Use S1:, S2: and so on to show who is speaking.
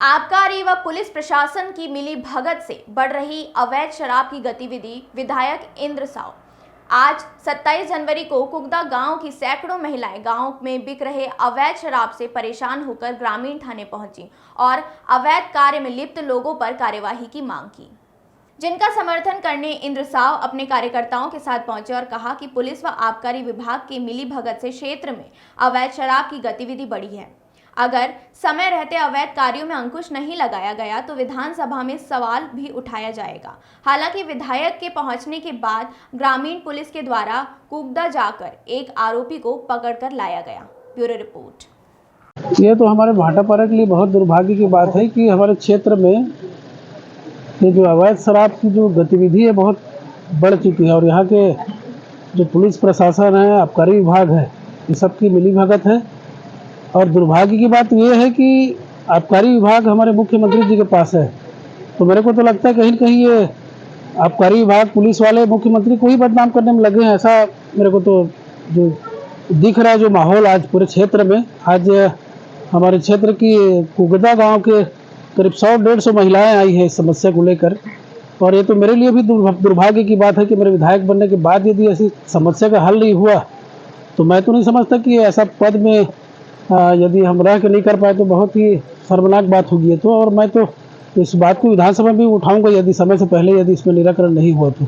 S1: आबकारी व पुलिस प्रशासन की मिली भगत से बढ़ रही अवैध शराब की गतिविधि। विधायक इंद्र साव आज 27 जनवरी को कुगदा गांव की सैकड़ों महिलाएं गांव में बिक रहे अवैध शराब से परेशान होकर ग्रामीण थाने पहुंची और अवैध कार्य में लिप्त लोगों पर कार्यवाही की मांग की, जिनका समर्थन करने इंद्र साव अपने कार्यकर्ताओं के साथ पहुंचे और कहा कि पुलिस व आबकारी विभाग की मिली भगत से क्षेत्र में अवैध शराब की गतिविधि बढ़ी है। अगर समय रहते अवैध कार्यों में अंकुश नहीं लगाया गया तो विधानसभा में सवाल भी उठाया जाएगा। हालांकि विधायक के पहुंचने के बाद ग्रामीण पुलिस के द्वारा कुगदा जाकर एक आरोपी को पकड़कर लाया गया। Bureau report.
S2: ये तो हमारे भाटापारा के लिए बहुत दुर्भाग्य की बात है कि हमारे क्षेत्र में ये जो अवैध शराब की जो गतिविधि है बहुत बढ़ चुकी है और यहाँ के जो पुलिस प्रशासन है, आबकारी विभाग है, ये सबकी मिलीभगत है। और दुर्भाग्य की बात ये है कि आबकारी विभाग हमारे मुख्यमंत्री जी के पास है, तो मेरे को तो लगता है कहीं न कहीं ये आबकारी विभाग, पुलिस वाले मुख्यमंत्री को ही बदनाम करने में लगे हैं। ऐसा मेरे को तो जो दिख रहा है, जो माहौल आज पूरे क्षेत्र में। आज हमारे क्षेत्र की कुगदा गांव के करीब 100-150 महिलाएं आई हैं इस समस्या को लेकर, और ये तो मेरे लिए भी दुर्भाग्य की बात है कि मेरे विधायक बनने के बाद यदि ऐसी समस्या का हल नहीं हुआ तो मैं तो नहीं समझता कि ऐसा पद में यदि हम रह के नहीं कर पाए तो बहुत ही शर्मनाक बात होगी। तो और मैं तो इस बात को विधानसभा में भी उठाऊंगा यदि समय से पहले यदि इसमें निराकरण नहीं हुआ तो।